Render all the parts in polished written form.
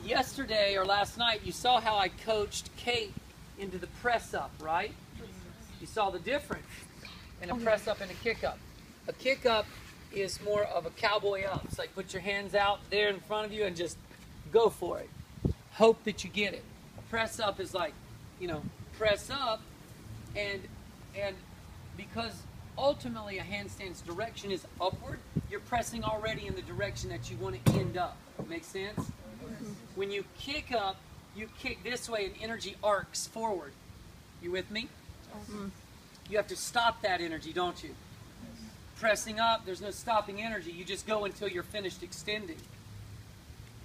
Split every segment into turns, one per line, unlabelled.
yesterday or last night, you saw how I coached Kate into the press up, right? You saw the difference in a press up and a kick up. A kick up is more of a cowboy up. It's like put your hands out there in front of you and just go for it. Hope that you get it. A press up is like, you know, press up, and because ultimately a handstand's direction is upward, you're pressing already in the direction that you want to end up. Make sense? When you kick up, you kick this way and energy arcs forward. You with me? You have to stop that energy, don't you? Pressing up, there's no stopping energy. You just go until you're finished extending.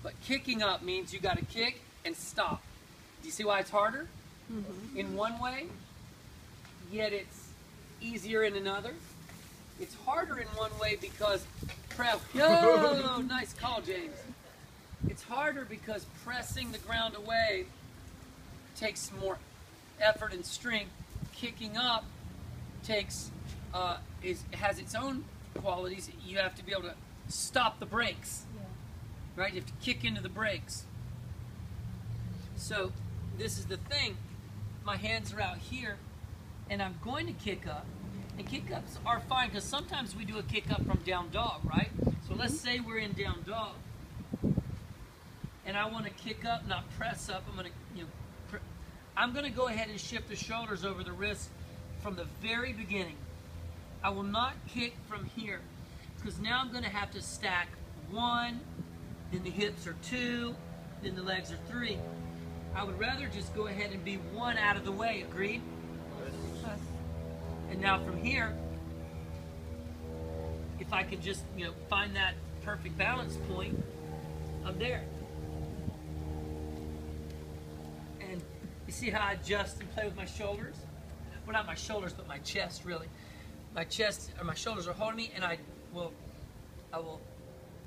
But kicking up means you got to kick and stop. Do you see why it's harder? In one way, yet it's easier in another. It's harder in one way because yo, nice call, James. It's harder because pressing the ground away takes more effort and strength. Kicking up takes has its own qualities. You have to be able to stop the brakes, right? You have to kick into the brakes. So this is the thing. My hands are out here, and I'm going to kick up. And kick-ups are fine because sometimes we do a kick-up from down dog, right? So let's say we're in down dog, and I want to kick up, not press up. I'm going to go ahead and shift the shoulders over the wrists from the very beginning. I will not kick from here because now I'm going to have to stack 1, then the hips are 2, then the legs are 3. I would rather just go ahead and be 1 out of the way, agreed? Yes. And now from here, if I can just, find that perfect balance point, I'm there. And you see how I adjust and play with my shoulders? Well, not my shoulders, but my chest, really. My chest or my shoulders are holding me, and I will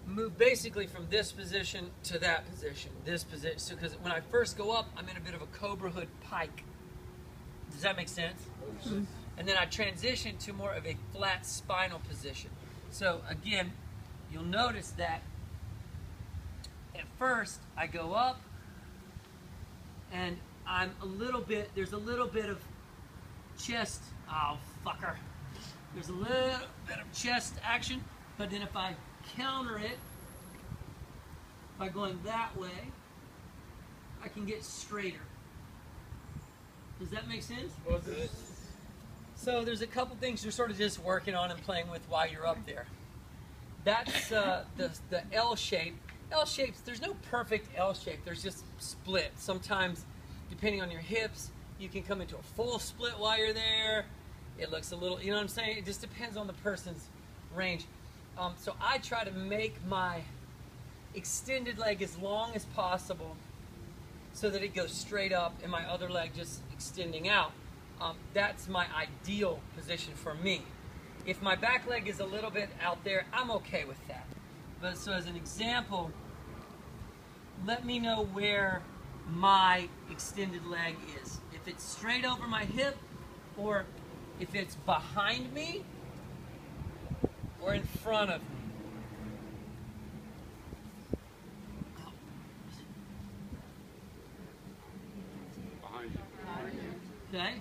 move basically from this position to that position, this position. So, because when I first go up, I'm in a bit of a cobra hood pike. Does that make sense? And then I transition to more of a flat spinal position. So again, you'll notice that at first I go up, and there's a little bit of chest, there's a little bit of chest action, but then if I counter it by going that way, I can get straighter. Does that make sense? So there's a couple things you're sort of just working on and playing with while you're up there. That's the L shape. L shapes, there's no perfect L shape. There's just split. Sometimes, depending on your hips, you can come into a full split while you're there. It looks a little, you know what I'm saying? It just depends on the person's range. So I try to make my extended leg as long as possible so that it goes straight up and my other leg just extending out. That's my ideal position for me. If my back leg is a little bit out there, I'm okay with that. But so as an example, let me know where my extended leg is. If it's straight over my hip, or if it's behind me, or in front of me.
Behind you.
Okay.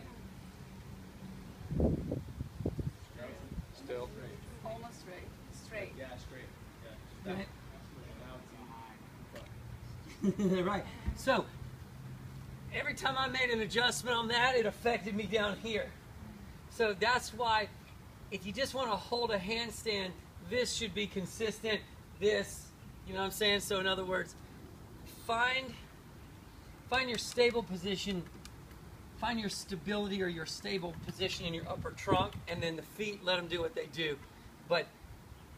Still.
Almost straight.
Yeah, straight.
Yeah. Right. So every time I made an adjustment on that, it affected me down here. So that's why, if you just want to hold a handstand, this should be consistent. This, you know what I'm saying? So in other words, find your stable position. Find your stability or your stable position in your upper trunk, and then the feet, let them do what they do. But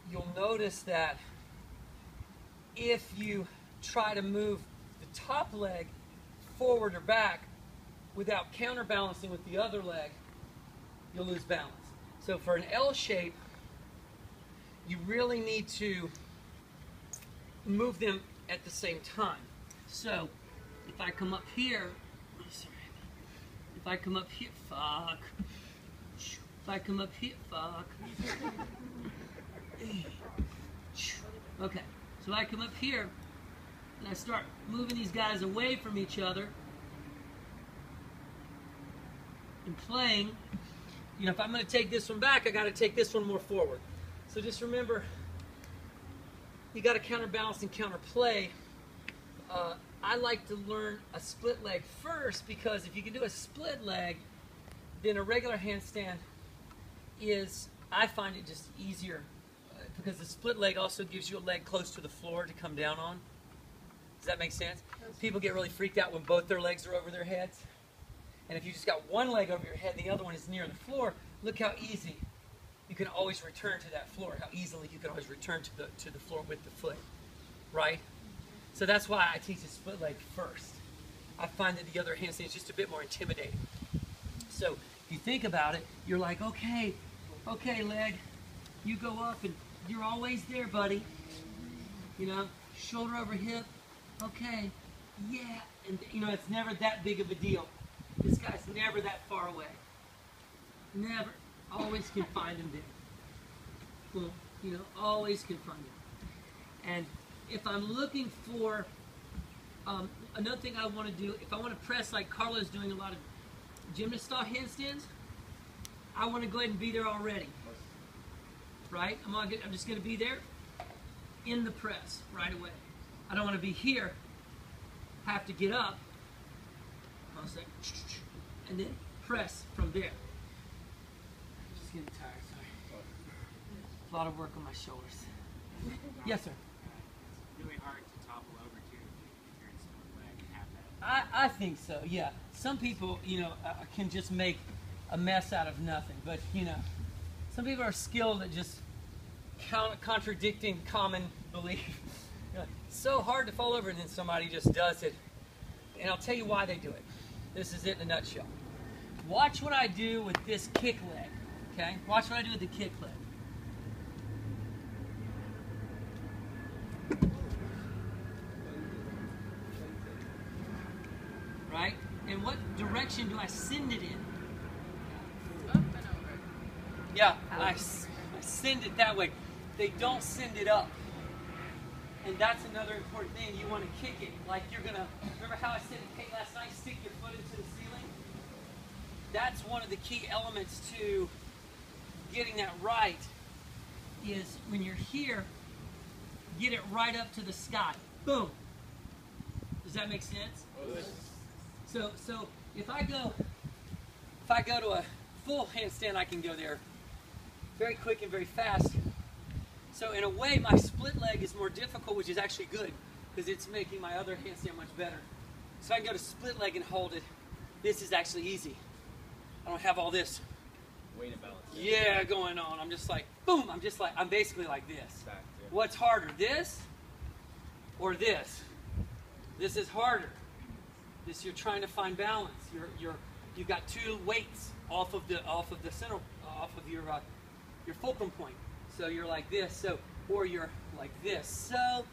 you'll notice that if you try to move the top leg forward or back without counterbalancing with the other leg, you'll lose balance. So for an L shape, you really need to move them at the same time. So if I come up here, if I come up here, Okay, so I come up here, and I start moving these guys away from each other and playing, you know, if I'm going to take this one back, I got to take this one more forward. So just remember, you got to counterbalance and counterplay. I like to learn a split leg first, because if you can do a split leg, then a regular handstand is, I find it just easier, because the split leg also gives you a leg close to the floor to come down on. Does that make sense? People get really freaked out when both their legs are over their heads. And if you just got one leg over your head and the other one is near the floor, look how easy you can always return to that floor, how easily you can always return to the floor with the foot, right? So that's why I teach a split leg first. I find that the other handstand is just a bit more intimidating. So if you think about it, you're like, okay, leg, you go up and you're always there, buddy. You know, shoulder over hip, okay, yeah. And you know, it's never that big of a deal. This guy's never that far away. Never. Always can find him there. Well, you know, always can find him. And if I'm looking for, another thing I want to do, if I want to press like Carla's doing a lot of gymnast style handstands, I want to go ahead and be there already. Right? I'm just going to be there in the press right away. I don't want to be here, have to get up, I'll say, and then press from there. Just getting tired, sorry. A lot of work on my shoulders. Yes, sir.
It's really hard to topple over too if you're in split leg and have that.
I think so, yeah. Some people, you know, can just make a mess out of nothing. But, you know, some people are skilled at just contradicting common belief. You know, it's so hard to fall over, and then somebody just does it. And I'll tell you why they do it. This is it in a nutshell. Watch what I do with this kick leg, okay? Watch what I do with the kick leg. Right? And what direction do I send it in?
Up and over.
Yeah, I send it that way. They don't send it up. And that's another important thing. You want to kick it like you're going to, remember how I said to Kate last night, stick your foot into the ceiling? That's one of the key elements to getting that right, is when you're here, get it right up to the sky. Boom. Does that make sense? So if I go to a full handstand, I can go there very quick and very fast. So in a way, my split leg is more difficult, which is actually good, because it's making my other handstand much better. So I can go to split leg and hold it. This is actually easy. I don't have all this
Weight and balance.
yeah going on. I'm just like, boom, I'm basically like this.
Back, yeah.
What's harder, this or this? This is harder. This, you're trying to find balance. You've got two weights off of the center, off of your fulcrum point. So you're like this, or you're like this. So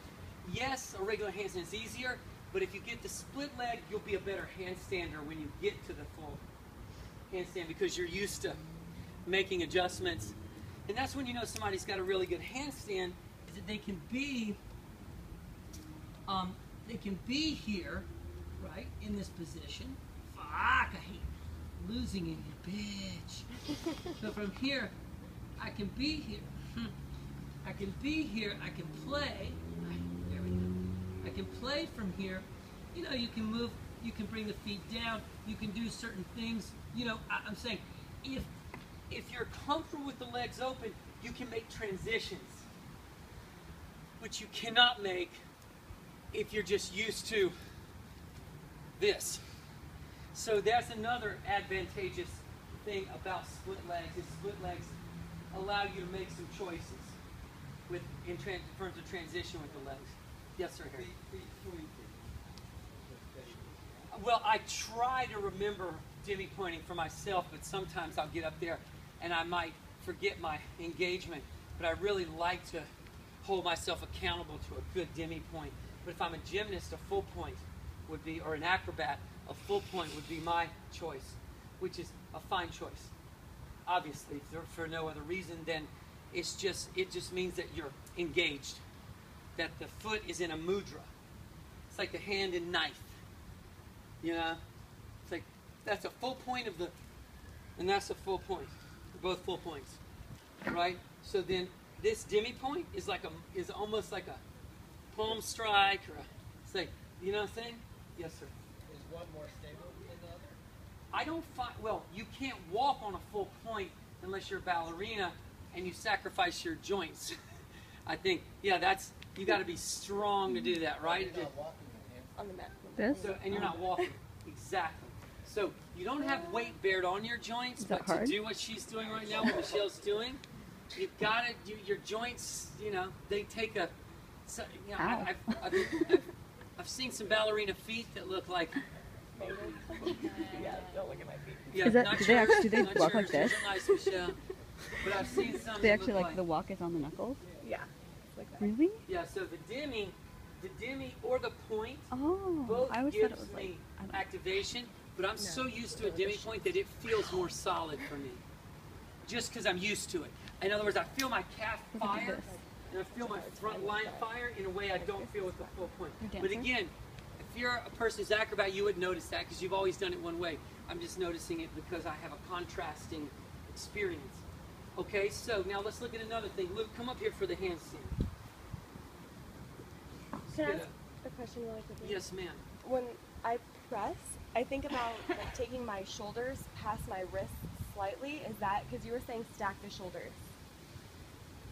yes, a regular handstand is easier, but if you get the split leg, you'll be a better handstander when you get to the full handstand, because you're used to making adjustments. And that's when you know somebody's got a really good handstand, is that they can be here, right, in this position. Fuck, I hate losing in you, bitch. So from here, I can be here. I can be here, I can play. There we go. I can play from here. You know, you can move, you can bring the feet down, you can do certain things. You know, I'm saying, if you're comfortable with the legs open, you can make transitions, which you cannot make if you're just used to this. So that's another advantageous thing about split legs, is split legs allow you to make some choices in terms of transition with the legs. Yes, sir, Harry. Well, I try to remember demi pointing for myself, but sometimes I'll get up there and I might forget my engagement. But I really like to hold myself accountable to a good demi point. But if I'm a gymnast, a full point would be, or an acrobat, a full point would be my choice, which is a fine choice. Obviously, for no other reason than it just means that you're engaged, that the foot is in a mudra. it's like the hand and knife. You know, it's like that's a full point of the, and that's a full point. They're both full points, right? So then this demi point is like is almost like a palm strike or a, it's like, you know what I'm saying? Yes, sir.
Is one more stable than the other?
I don't find, well, you can't walk on a full point unless you're a ballerina and you sacrifice your joints. I think, yeah, that's, you got to be strong to do that, right?
You're not walking with hands.
On the mat.
This?
So, and you're not walking. Exactly. So you don't have weight bared on your joints,
Is that
but to
hard?
do what she's doing right now, what Michelle's doing, you've got to do your joints, you know, they take a, so, you know,
Ow.
I've seen some ballerina feet that look like,
Yeah, don't look at my feet.
yeah,
Is that-
not
do they
yours,
actually- do they
not
walk
yours.
like this?
Those are nice, Michelle. But I've seen some
They
that
actually
look
like the walk is on the knuckles.
Yeah. Like that.
Really?
Yeah, so the demi or the point,
Oh,
both
I always thought
gives
it was like.
me
I don't-
activation, but I'm so used to a demi point that it feels more solid for me. Just because I'm used to it. In other words, I feel my calf
Look at
fire,
this.
and I feel my front line fire in a way I don't feel with the full point.
You're
But
dancing?
again, if you're a person who's acrobat, you would notice that because you've always done it one way. I'm just noticing it because I have a contrasting experience. Okay, so now let's look at another thing. Luke, come up here for the handstand.
Can I
Get
ask
up.
a question really quickly?
Yes, ma'am.
When I press, I think about like taking my shoulders past my wrists slightly. Is that because you were saying stack the shoulders?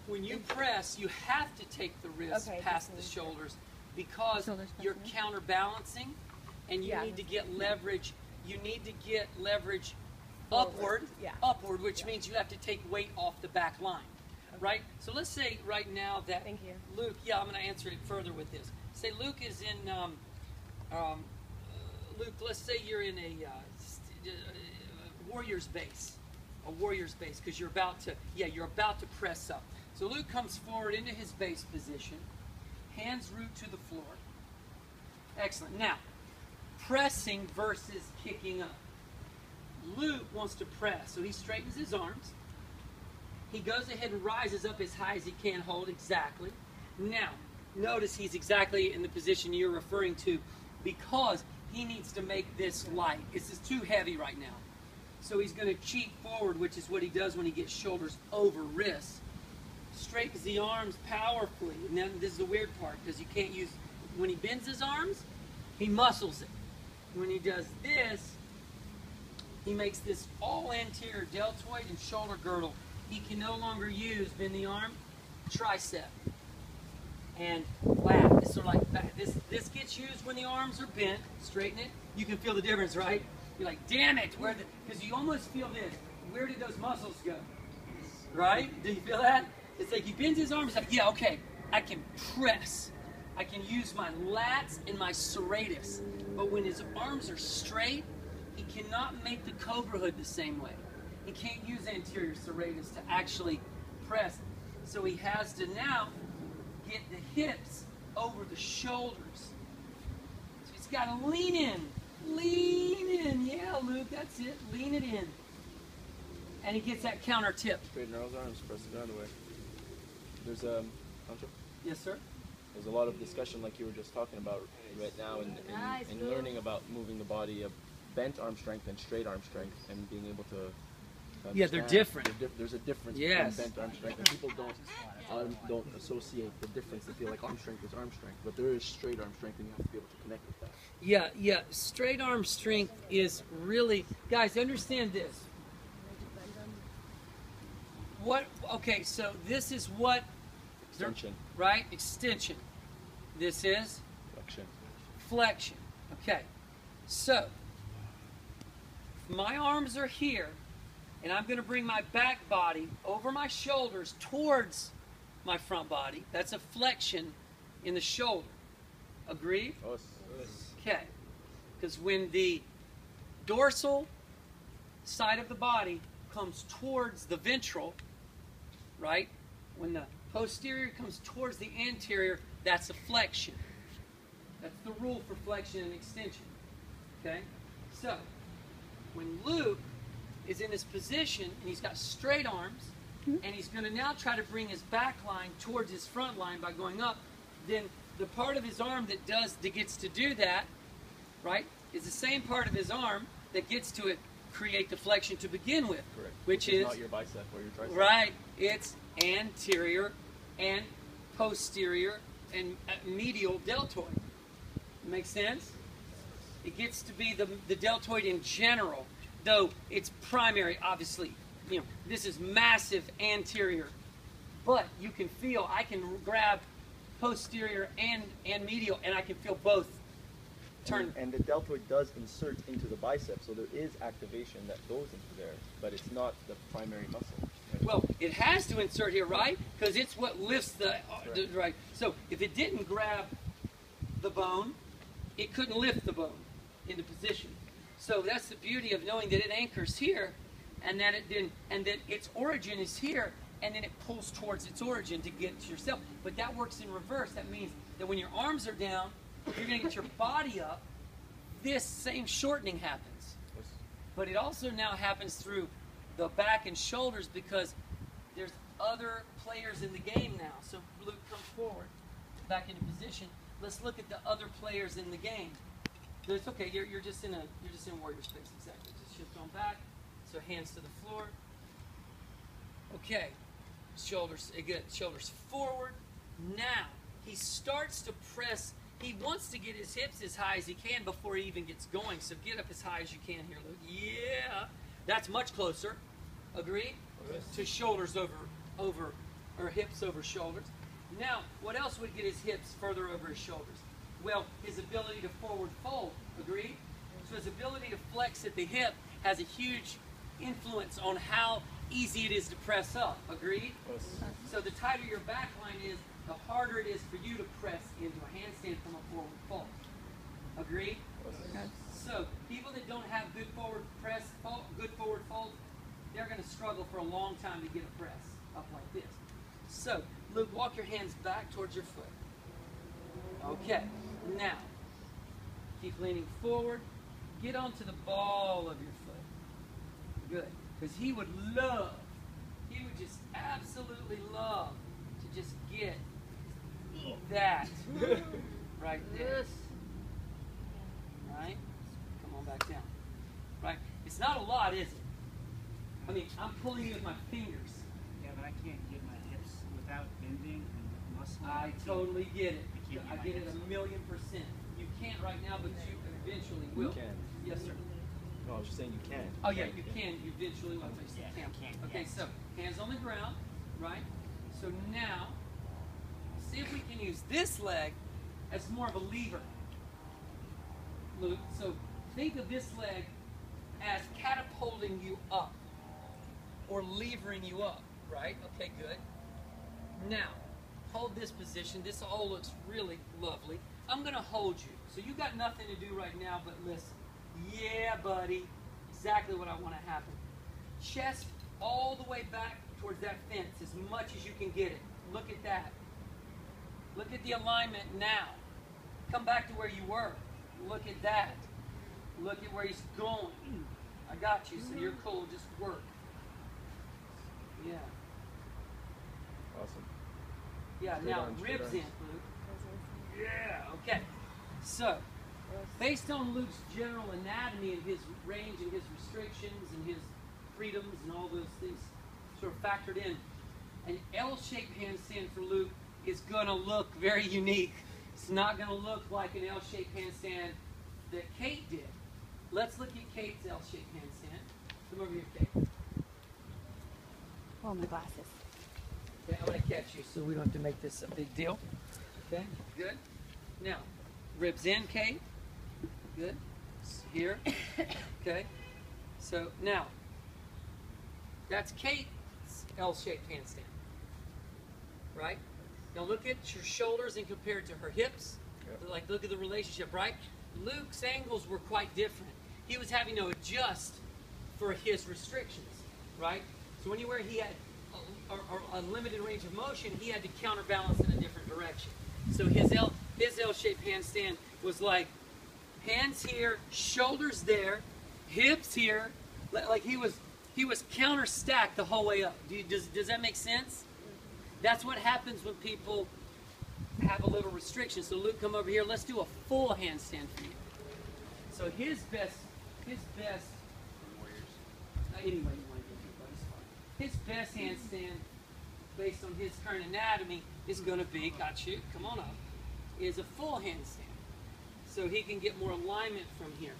When you press, you have to take the wrists
Okay,
past the
just
shoulders because
Shoulders past
you're
the wrist.
counterbalancing and you
Yeah.
need to get leverage. You need to get leverage
Forward,
upward, which
Yeah.
means you have to take weight off the back line, right? So let's say right now that
Thank you.
Luke, yeah, I'm going to answer it further with this. Say Luke is in, Luke, let's say you're in a warrior's base, because you're about to press up. So Luke comes forward into his base position, hands root to the floor. Excellent. Now, pressing versus kicking up. Luke wants to press, so he straightens his arms. He goes ahead and rises up as high as he can hold, exactly. Now, notice he's exactly in the position you're referring to because he needs to make this light. This is too heavy right now. So he's going to cheat forward, which is what he does when he gets shoulders over wrists. Straightens the arms powerfully. And then this is the weird part because you can't use, when he bends his arms, he muscles it. When he does this, he makes this all anterior deltoid and shoulder girdle. He can no longer use bend the arm, tricep, and lat. It's sort of like back. This gets used when the arms are bent. Straighten it. You can feel the difference, right? You're like, damn it, because you almost feel this. Where did those muscles go? Right? Do you feel that? It's like he bends his arms. Like, yeah, okay, I can press. I can use my lats and my serratus. But when his arms are straight, he cannot make the cobra hood the same way. He can't use anterior serratus to actually press. So he has to now get the hips over the shoulders. So he's got to lean in. Lean in. Yeah, Luke, that's it. Lean it in. And he gets that counter tip.
Straighten those arms, press it the other way. There's Ancho,
Yes, sir?
there's a lot of discussion like you were just talking about right now and learning about moving the body of bent arm strength and straight arm strength and being able to
Yeah, they're
understand
different.
There's a difference
Yes.
between bent arm strength and people don't associate the difference. They feel like arm strength is arm strength, but there is straight arm strength and you have to be able to connect with that.
Yeah. Straight arm strength is really, guys, understand this. Okay, so this is what,
Extension,
right? Extension. This is
flexion.
flexion. Okay, so my arms are here, and I'm going to bring my back body over my shoulders towards my front body. That's a flexion in the shoulder. Agreed?
Oh,
Okay, because when the dorsal side of the body comes towards the ventral, right? When the posterior comes towards the anterior, that's a flexion. That's the rule for flexion and extension. Okay? So, when Luke is in this position and he's got straight arms, and he's going to now try to bring his back line towards his front line by going up, then the part of his arm that gets to do that, right, is the same part of his arm that gets to create the flexion to begin with.
Correct.
Which is
not your bicep or your tricep.
Right. It's anterior and posterior and medial deltoid. Make sense? It gets to be the deltoid in general, though it's primary, obviously. You know, this is massive anterior, but you can feel, I can grab posterior and medial, and I can feel both turn.
And the deltoid does insert into the bicep, so there is activation that goes into there, but it's not the primary muscle. Right?
Well, it has to insert here, right? Because it's what lifts the right. So if it didn't grab the bone, it couldn't lift the bone into position. So that's the beauty of knowing that it anchors here, and that its origin is here, and then it pulls towards its origin to get to yourself. But that works in reverse. That means that when your arms are down, you're going to get your body up. This same shortening happens. But it also now happens through the back and shoulders because there's other players in the game now. So Luke, come forward, back into position. Let's look at the other players in the game. It's okay. You're just in warrior space. Exactly. Just shift on back. So hands to the floor. Okay. Shoulders. Good. Shoulders forward. Now he starts to press. He wants to get his hips as high as he can before he even gets going. So get up as high as you can here, Luke. Yeah. That's much closer. Agree? Okay. To shoulders over or hips over shoulders. Now, what else would get his hips further over his shoulders? Well, his ability to forward fold. Agreed? So his ability to flex at the hip has a huge influence on how easy it is to press up. Agreed? Yes. So the tighter your back line is, the harder it is for you to press into a handstand from a forward fold. Agreed? Yes. So people that don't have good forward fold, they're going to struggle for a long time to get a press up like this. So, Luke, walk your hands back towards your foot. Okay. Now, keep leaning forward. Get onto the ball of your foot. Good. Because he would just absolutely love to just get that right there. Right? Come on back down. Right? It's not a lot, is it? I mean, I'm pulling you with my fingers.
Yeah, but I can't get my hips without bending and muscling.
I totally get it. I get it
hips.
1,000,000%. You can't right now, but you eventually will.
You can.
Yes, sir.
No, I was just saying you can.
Oh, yeah, you can. You eventually will. But you
Yeah,
can't.
you can't
Okay,
yet.
so hands on the ground, right? So now, see if we can use this leg as more of a lever. Luke, so think of this leg as catapulting you up or levering you up, right? Okay, good. Now, hold this position. This all looks really lovely. I'm going to hold you. So you got nothing to do right now but listen. Yeah, buddy. Exactly what I want to happen. Chest all the way back towards that fence as much as you can get it. Look at that. Look at the alignment now. Come back to where you were. Look at that. Look at where he's going. I got you, so you're cool. Just work. Yeah.
Awesome.
Yeah,
Straight
now
arms, straight
ribs in,
arms.
Luke. Yeah, okay. So, based on Luke's general anatomy and his range and his restrictions and his freedoms and all those things sort of factored in, an L-shaped handstand for Luke is going to look very unique. It's not going to look like an L-shaped handstand that Kate did. Let's look at Kate's L-shaped handstand. Come over here, Kate.
Oh, my glasses.
Okay, I'm going to catch you so we don't have to make this a big deal. Okay, good. Now, ribs in, Kate. Good. Here. Okay. So now, that's Kate's L-shaped handstand. Right? Now look at your shoulders and compare it to her hips.
Yep.
Like, look at the relationship, right? Luke's angles were quite different. He was having to adjust for his restrictions, right? So anywhere he had a limited range of motion, he had to counterbalance in a different direction. So his L-shaped handstand was like hands here, shoulders there, hips here. Like he was counter-stacked the whole way up. Does that make sense? That's what happens when people have a little restriction. So Luke, come over here. Let's do a full handstand for you. So his best, anyway you want to do it, but it's fine. His best handstand, based on his current anatomy, is going to be, got you, come on up, is a full handstand. So he can get more alignment from here.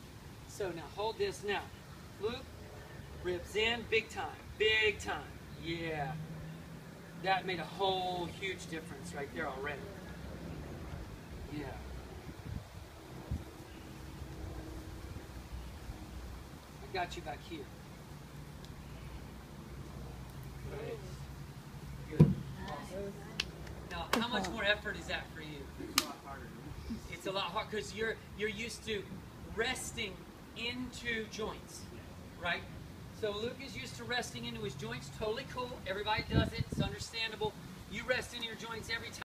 So now hold this now. Luke, ribs in, big time, big time. Yeah. That made a whole huge difference right there already. Yeah. I got you back here. Good. Good. Awesome. Now, how much more effort is that for you?
It's a lot harder.
It's a lot harder because you're used to resting into joints, right? So Luke is used to resting into his joints. Totally cool. Everybody does it. It's understandable. You rest into your joints every time.